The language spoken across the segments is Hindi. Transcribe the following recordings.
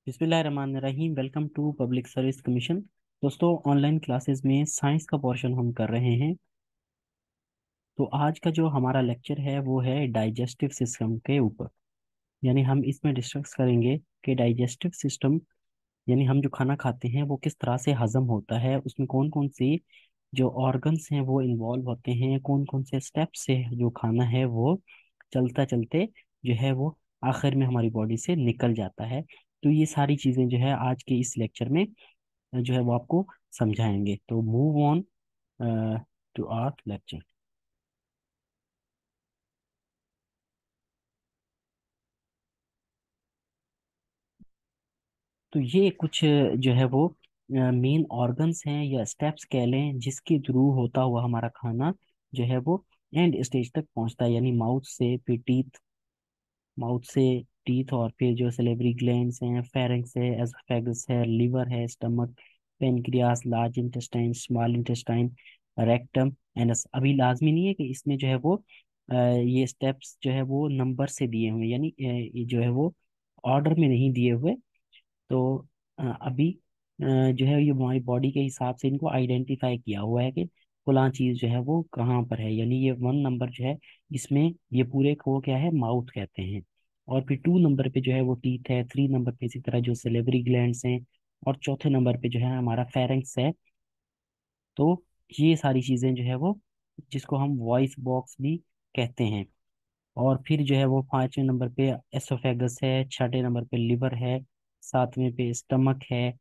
बिस्मिल्लाहिर्रहमानिर्रहीम। Welcome to public service commission. दोस्तों, ऑनलाइन क्लासेस में साइंस का पोर्शन हम कर रहे हैं। तो आज का जो हमारा लेक्चर है वो है डाइजेस्टिव सिस्टम के ऊपर। यानी हम इसमें डिस्कस करेंगे कि डाइजेस्टिव सिस्टम यानी हम जो खाना खाते हैं वो किस तरह से हजम होता है, उसमें कौन कौन सी जो ऑर्गन्स हैं वो इन्वॉल्व होते हैं, कौन कौन से स्टेप से जो खाना है वो चलता चलते जो है वो आखिर में हमारी बॉडी से निकल जाता है। तो ये सारी चीज़ें जो है आज के इस लेक्चर में जो है वो आपको समझाएंगे। तो move on to our lecture. तो ये कुछ जो है वो मेन ऑर्गन्स हैं या स्टेप्स कह लें, जिसके थ्रू होता हुआ हमारा खाना जो है वो एंड स्टेज तक पहुंचता है। यानी माउथ से टीथ, और फिर जो सेलेबरी ग्लैंड्स हैं, फेरिंग्स है, एसोफेगस है, लिवर है, stomach, pancreas, large intestine, small intestine, rectum, anus. अभी लाजमी नहीं है कि इसमें जो है वो ये स्टेप्स जो है वो नंबर से दिए हुए, यानी ये जो है वो ऑर्डर में नहीं दिए हुए। तो अभी जो है ये हमारी बॉडी के हिसाब से इनको आइडेंटिफाई किया हुआ है कि फलां चीज जो है वो कहाँ पर है। यानी ये 1 नंबर जो है इसमें ये पूरे को क्या है, माउथ कहते हैं। और फिर 2 नंबर पे जो है वो टीथ है, 3 नंबर पे इसी तरह जो सेलेवरी ग्लैंड्स हैं, और चौथे नंबर पे जो है हमारा फेरेंक्स है। तो ये सारी चीजें जो है वो जिसको हम वॉइस बॉक्स भी कहते हैं। और फिर जो है वो 5वें नंबर पे एसोफेगस है, छठे नंबर पे लिवर है, 7वें पे स्टमक है।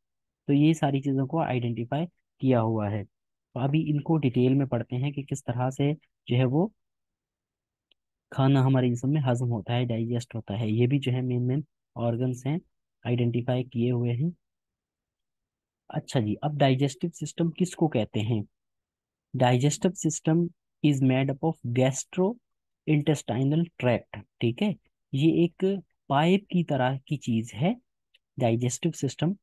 तो ये सारी चीज़ों को आइडेंटिफाई किया हुआ है। तो अभी इनको डिटेल में पढ़ते हैं कि किस तरह से जो है वो खाना हमारे जिस्म में हजम होता है, डाइजेस्ट होता है। ये भी जो है मेन मेन ऑर्गन्स हैं, आइडेंटिफाई किए हुए हैं। अच्छा जी, अब डाइजेस्टिव सिस्टम किसको कहते हैं? Digestive system is made up of gastro intestinal tract. ठीक है, ये एक पाइप की तरह की चीज है। डाइजेस्टिव सिस्टम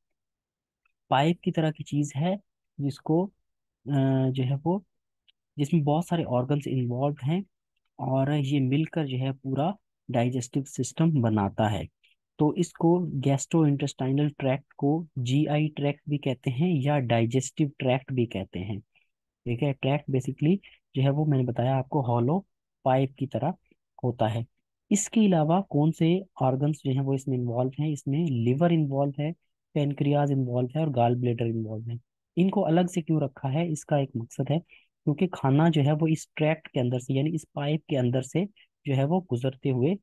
पाइप की तरह की चीज है, जिसको जो है वो जिसमें बहुत सारे ऑर्गन्स इन्वॉल्व हैं, और ये मिलकर जो है पूरा डाइजेस्टिव सिस्टम बनाता है। तो इसको गैस्ट्रो इंटेस्टाइनल ट्रैक्ट को जीआई ट्रैक्ट भी कहते हैं या डाइजेस्टिव ट्रैक्ट भी कहते हैं। ठीक है, ट्रैक्ट बेसिकली जो है वो मैंने बताया आपको हॉलो पाइप की तरह होता है। इसके अलावा कौन से ऑर्गन्स जो हैं वो इसमें इन्वॉल्व हैं? इसमें लिवर इन्वॉल्व है, पेनक्रियाज इन्वॉल्व है, और गाल ब्लेडर इन्वॉल्व है। इनको अलग से क्यों रखा है, इसका एक मकसद है, क्योंकि खाना जो है वो इस ट्रैक्ट के अंदर से यानी इस पाइप के अंदर से जो है वो गुजरते हुए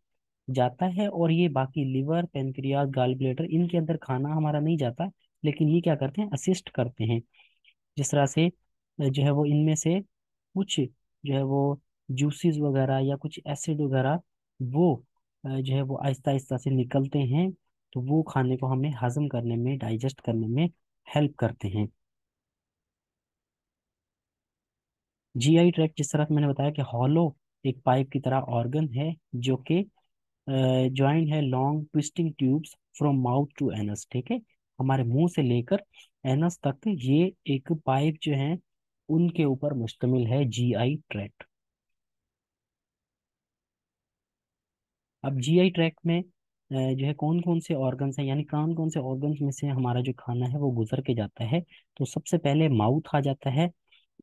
जाता है। और ये बाकी लिवर, पेनक्रियाज, गाल ब्लेडर, इनके अंदर खाना हमारा नहीं जाता, लेकिन ये क्या करते हैं, असिस्ट करते हैं। जिस तरह से जो है वो इनमें से कुछ जो है वो जूसेस वगैरह या कुछ एसिड वगैरह वो जो है वो आहिस्ता आहिस्ता से निकलते हैं। तो वो खाने को हमें हजम करने में, डाइजेस्ट करने में हेल्प करते हैं। जीआई ट्रैक्ट, जिस तरह से मैंने बताया कि हॉलो एक पाइप की तरह ऑर्गन है, जो कि ज्वाइन है long twisting tubes from mouth to anus. ठीक है, हमारे मुंह से लेकर एनस तक ये एक पाइप जो है उनके ऊपर मुश्तमिल है जीआई ट्रैक्ट। अब जीआई ट्रैक्ट में जो है कौन कौन से ऑर्गन्स हैं, यानी कौन कौन से ऑर्गन्स में से हमारा जो खाना है वो गुजर के जाता है। तो सबसे पहले माउथ आ जाता है।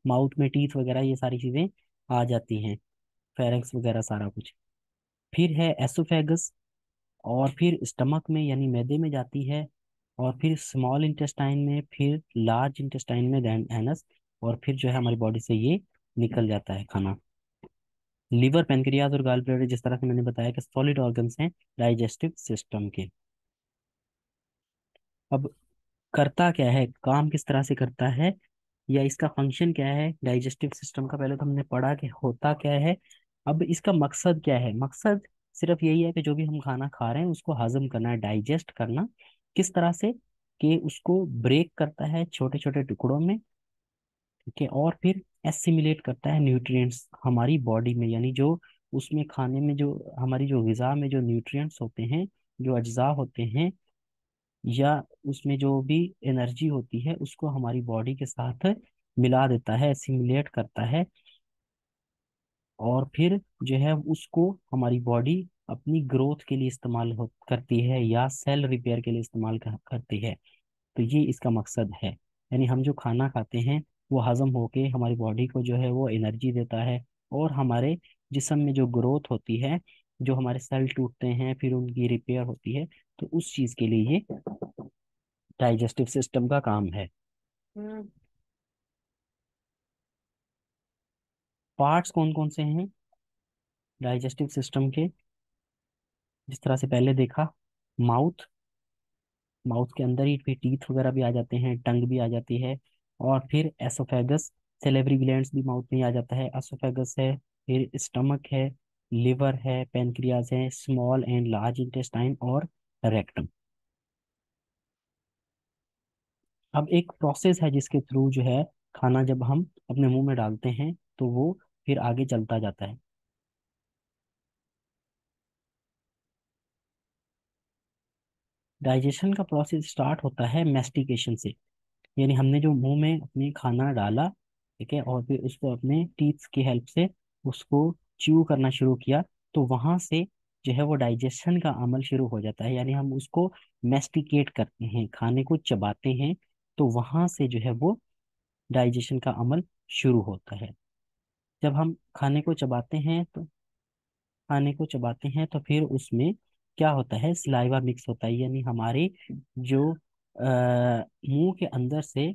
माउथ में टीथ वगैरह ये सारी चीजें आ जाती हैं, फेरेंक्स वगैरह सारा कुछ। फिर है एसोफेगस, और फिर स्टमक में यानी मैदे में जाती है, और फिर स्मॉल इंटेस्टाइन में, फिर लार्ज इंटेस्टाइन में, देन एनस। और फिर जो है हमारी बॉडी से ये निकल जाता है खाना। लिवर, पेनक्रियाज और गॉल ब्लैडर, जिस तरह से मैंने बताया कि सॉलिड ऑर्गन्स हैं डाइजेस्टिव सिस्टम के। अब करता क्या है, काम किस तरह से करता है, या इसका फंक्शन क्या है डाइजेस्टिव सिस्टम का, पहले तो हमने पढ़ा कि होता क्या है। अब इसका मकसद क्या है? मकसद सिर्फ यही है कि जो भी हम खाना खा रहे हैं उसको हजम करना है, डाइजेस्ट करना। किस तरह से? कि उसको ब्रेक करता है छोटे छोटे टुकड़ों में। ठीक है, और फिर एसिमिलेट करता है न्यूट्रिएंट्स हमारी बॉडी में, यानी जो उसमें खाने में जो हमारी जो ग़िज़ा में जो न्यूट्रिएंट्स होते हैं, जो अज्जा होते हैं, या उसमें जो भी एनर्जी होती है, उसको हमारी बॉडी के साथ मिला देता है, एसिमिलेट करता है। और फिर जो है उसको हमारी बॉडी अपनी ग्रोथ के लिए इस्तेमाल करती है या सेल रिपेयर के लिए इस्तेमाल करती है। तो ये इसका मकसद है। यानी हम जो खाना खाते हैं वो हजम होके हमारी बॉडी को जो है वो एनर्जी देता है, और हमारे जिस्म में जो ग्रोथ होती है, जो हमारे सेल टूटते हैं फिर उनकी रिपेयर होती है, तो उस चीज के लिए ये डाइजेस्टिव सिस्टम का काम है। पार्ट्स कौन कौन से हैं डाइजेस्टिव सिस्टम के? जिस तरह से पहले देखा, माउथ, माउथ के अंदर ही फिर टीथ वगैरह भी आ जाते हैं, टंग भी आ जाती है, और फिर एसोफेगस, सेलेवरी ग्लैंड्स भी माउथ में ही आ जाता है। एसोफेगस है, फिर स्टमक है, लिवर है, पेनक्रियाज है, स्मॉल एंड लार्ज इंटेस्टाइन, और रेक्टम। अब एक प्रोसेस है जिसके थ्रू जो है खाना जब हम अपने मुंह में डालते हैं तो वो फिर आगे चलता जाता है। डाइजेशन का प्रोसेस स्टार्ट होता है मेस्टिकेशन से। यानी हमने जो मुंह में अपने खाना डाला, ठीक है, और फिर उसको अपने टीथ की हेल्प से उसको च्यू करना शुरू किया, तो वहां से जो है वो डाइजेशन का अमल शुरू हो जाता है। यानी हम उसको मेस्टिकेट करते हैं, खाने को चबाते हैं, तो वहां से जो है वो डाइजेशन का अमल शुरू होता है। जब हम खाने को चबाते हैं तो फिर उसमें क्या होता है, सलाइवा मिक्स होता है। यानी हमारे जो मुंह के अंदर से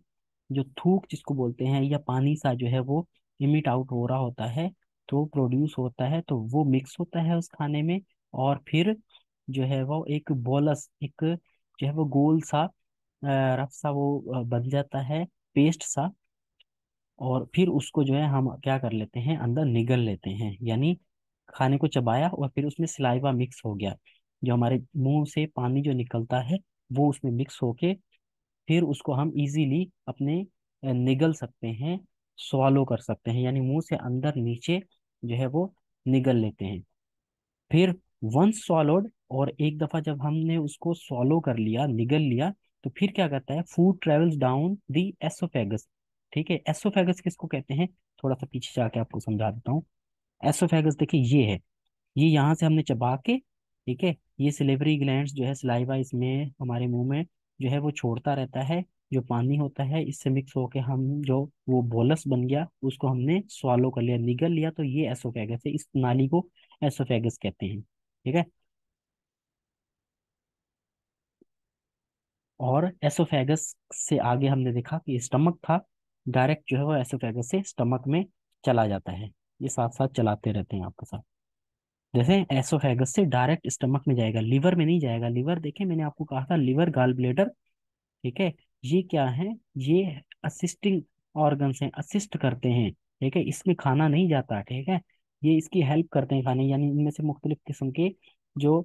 जो थूक जिसको बोलते हैं, या पानी सा जो है वो इमिट आउट हो रहा होता है, तो प्रोड्यूस होता है, तो वो मिक्स होता है उस खाने में। और फिर जो है वो एक बोलस, एक जो है वो गोल सा रफ सा वो बन जाता है, पेस्ट सा। और फिर उसको जो है हम क्या कर लेते हैं, अंदर निगल लेते हैं। यानी खाने को चबाया और फिर उसमें सलाइवा मिक्स हो गया, जो हमारे मुंह से पानी जो निकलता है वो उसमें मिक्स होके फिर उसको हम इजीली अपने निगल सकते हैं, स्वालो कर सकते हैं। यानी मुंह से अंदर नीचे जो है वो निगल लेते हैं। फिर वंस swallowed, और एक दफा जब हमने उसको swallow कर लिया, निगल लिया, तो फिर क्या करता है, food travels down the oesophagus. ठीक है, एसोफेगस किसको कहते हैं, थोड़ा सा पीछे जाके आपको समझा देता हूँ। एसोफेगस देखिए ये है, ये यहाँ से हमने चबा के, ठीक है, ये सिलेवरी ग्लैंड्स जो है सलाइवा इसमें हमारे मुंह में जो है वो छोड़ता रहता है। जो पानी होता है इससे मिक्स होके हम जो वो बोलस बन गया उसको हमने स्वालो कर लिया, निगल लिया, तो ये एसोफेगस है। इस नाली को एसोफेगस कहते हैं। ठीक है। और एसोफेगस से आगे हमने देखा कि स्टमक था, डायरेक्ट जो है वो एसोफेगस से स्टमक में चला जाता है। ये साथ साथ चलाते रहते हैं आपके साथ। जैसे एसोफेगस से डायरेक्ट स्टमक में जाएगा, लिवर में नहीं जाएगा। लिवर देखे, मैंने आपको कहा था लिवर गाल ब्लेडर, ठीक है, ये क्या है, ये असिस्टिंग ऑर्गन्स हैं, असिस्ट करते हैं। ठीक है, इसमें खाना नहीं जाता, ठीक है, ये इसकी हेल्प करते हैं खाने। यानी इनमें से मुख्तलिफ किस्म के जो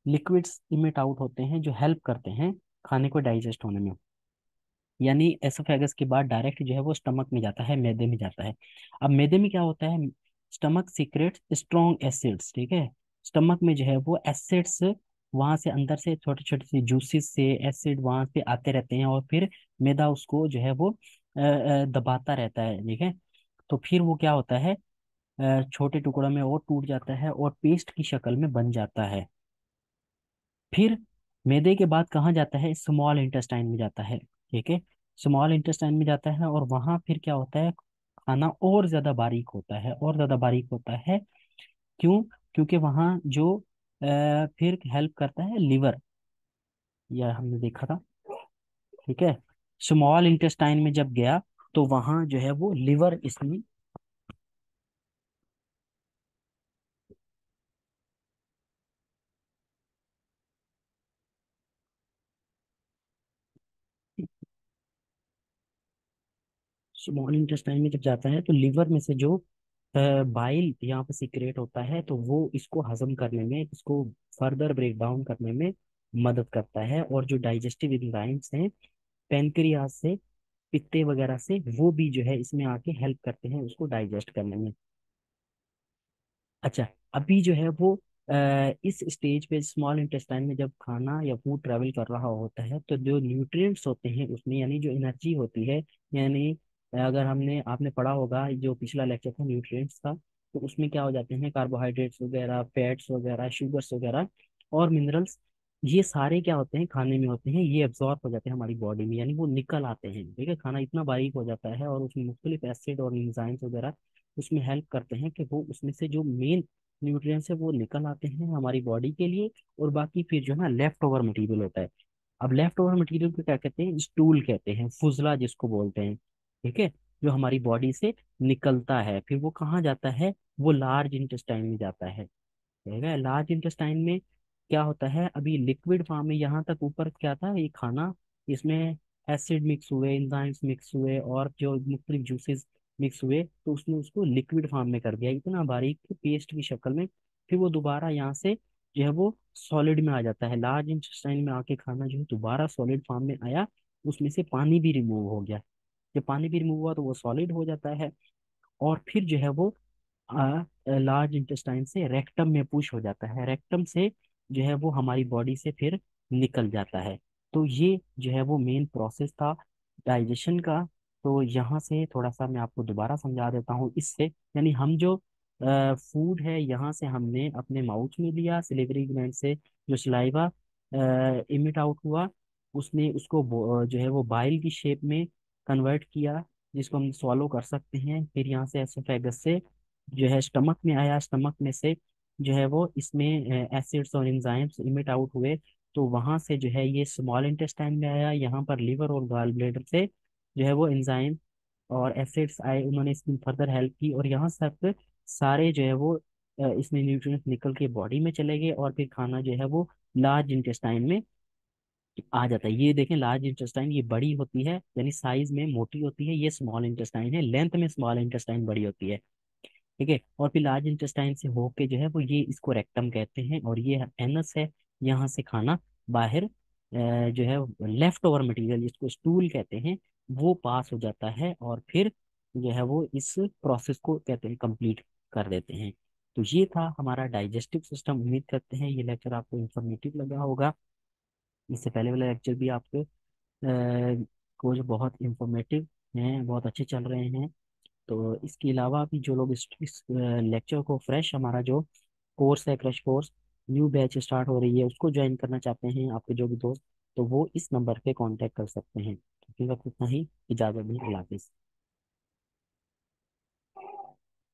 लिक्विड्स इमिट आउट होते हैं जो हेल्प करते हैं खाने को डाइजेस्ट होने में। यानी एसोफेगस के बाद डायरेक्ट जो है वो स्टमक में जाता है, मैदे में जाता है। अब मैदे में क्या होता है, स्टमक सीक्रेट्स स्ट्रॉन्ग एसिड्स, ठीक है, स्टमक में जो है वो एसिड्स वहां से अंदर से छोटे छोटे से जूसेस से एसिड वहां से आते रहते हैं, और फिर मैदा उसको जो है वो दबाता रहता है। ठीक है, तो फिर वो क्या होता है, छोटे टुकड़ों में और टूट जाता है और पेस्ट की शक्ल में बन जाता है। फिर मैदे के बाद कहाँ जाता है, स्मॉल इंटेस्टाइन में जाता है। ठीक है, स्मॉल इंटेस्टाइन में जाता है, और वहां फिर क्या होता है, खाना और ज्यादा बारीक होता है, और ज्यादा बारीक होता है। क्यों? क्योंकि वहां जो फिर हेल्प करता है लिवर, यह हमने देखा था। ठीक है, स्मॉल इंटेस्टाइन में जब गया तो वहां जो है वो लिवर इसमें, स्मॉल इंटेस्टाइन में जब जाता है तो लिवर में से जो बाइल यहाँ पे सीक्रेट होता है, तो वो इसको हजम करने में, इसको फर्दर ब्रेक डाउन करने में मदद करता है। और जो डाइजेस्टिव एंजाइम्स हैं पेनक्रियाज से, पित्ते वगैरह से, वो भी जो है इसमें आके हेल्प करते हैं उसको डाइजेस्ट करने में। अच्छा, अभी जो है वो इस स्टेज पे स्मॉल इंटेस्टाइन में जब खाना या फूड ट्रेवल कर रहा होता है, तो जो न्यूट्रिएंट्स होते हैं उसमें, यानी जो एनर्जी होती है, यानी अगर हमने आपने पढ़ा होगा जो पिछला लेक्चर था न्यूट्रिएंट्स का, तो उसमें क्या हो जाते हैं, कार्बोहाइड्रेट्स वगैरह, फैट्स वगैरह, शुगर्स वगैरह और मिनरल्स, ये सारे क्या होते हैं खाने में होते हैं, ये एब्जॉर्ब हो जाते हैं हमारी बॉडी में, यानी वो निकल आते हैं। ठीक है, खाना इतना बारीक हो जाता है और उसमें मुख्तलिफ एसिड और एंजाइम्स वगैरह उसमें हेल्प करते हैं कि वो उसमें से जो मेन न्यूट्रिएंट्स है वो निकल आते हैं हमारी बॉडी के लिए। और बाकी फिर जो है ना लेफ्ट ओवर मटेरियल होता है। अब लेफ्ट ओवर मटेरियल को क्या कहते हैं, स्टूल कहते हैं, फुजला जिसको बोलते हैं। ठीक है, जो हमारी बॉडी से निकलता है, फिर वो कहाँ जाता है, वो लार्ज इंटेस्टाइन में जाता है। ठीक है, लार्ज इंटेस्टाइन में क्या होता है, अभी लिक्विड फॉर्म में यहाँ तक ऊपर क्या था, ये खाना, इसमें एसिड मिक्स हुए, एंजाइम्स मिक्स हुए और जो मुख्तलिफ जूसेस मिक्स हुए, तो उसने उसको लिक्विड फॉर्म में कर दिया इतना बारीक कि पेस्ट की शक्ल में। फिर वो दोबारा यहाँ से जो है वो सॉलिड में आ जाता है, लार्ज इंटेस्टाइन में आके खाना जो है दोबारा सॉलिड फॉर्म में आया, उसमें से पानी भी रिमूव हो गया। जब पानी भी रिमूव हुआ तो वो सॉलिड हो जाता है। और फिर जो है वो लार्ज इंटेस्टाइन से रेक्टम में पुश हो जाता है, रेक्टम से जो है वो हमारी बॉडी से फिर निकल जाता है। तो ये जो है वो मेन प्रोसेस था डाइजेशन का। तो यहाँ से थोड़ा सा मैं आपको दोबारा समझा देता हूँ इससे, यानी हम जो फूड है यहाँ से हमने अपने माउथ में लिया, सिलिवरी ग्लैंड से जो सलाइवा इमिट आउट हुआ, उसने उसको जो है वो बाइल की शेप में कन्वर्ट किया, जिसको हम सॉलो कर सकते हैं। फिर यहाँ से एसोफेगस से जो है स्टमक में आया, स्टमक में से जो है वो इसमें एसिड्स और एंजाइम्स इमिट आउट हुए, तो वहां से जो है ये स्मॉल इंटेस्टाइन में आया, यहाँ पर लिवर और गॉल ब्लेडर से जो है वो एंजाइम और एसिड्स आए, उन्होंने इसकी फर्दर हेल्प की, और यहाँ तक सारे जो है वो इसमें न्यूट्रिएंट्स निकल के बॉडी में चले गए, और फिर खाना जो है वो लार्ज इंटेस्टाइन में आ जाता है। ये देखें, लार्ज इंटेस्टाइन ये बड़ी होती है, यानी साइज में मोटी होती है, ये स्मॉल इंटेस्टाइन है, लेंथ में स्मॉल इंटेस्टाइन बड़ी होती है। ठीक है, और फिर लार्ज इंटेस्टाइन से होके जो है वो ये इसको रेक्टम कहते हैं, और ये एनस है, यहाँ से खाना बाहर जो है लेफ्ट ओवर मटेरियल जिसको स्टूल कहते हैं वो पास हो जाता है, और फिर जो है वो इस प्रोसेस को कहते हैं कंप्लीट कर देते हैं। तो ये था हमारा डाइजेस्टिव सिस्टम। उम्मीद करते हैं ये लेक्चर आपको इंफॉर्मेटिव लगा होगा। इससे पहले वाले लेक्चर भी आपके कुछ बहुत इंफॉर्मेटिव हैं, बहुत अच्छे चल रहे हैं। तो इसके अलावा भी जो लोग इस लेक्चर को फ्रेश, हमारा जो कोर्स है crush course, new batch start हो रही है, उसको ज्वाइन करना चाहते हैं आपके जो भी दोस्त, तो वो इस नंबर पे कांटेक्ट कर सकते हैं। तो फिर वक्त इतना ही, इजाज़त दें, अल्लाह हाफिज़।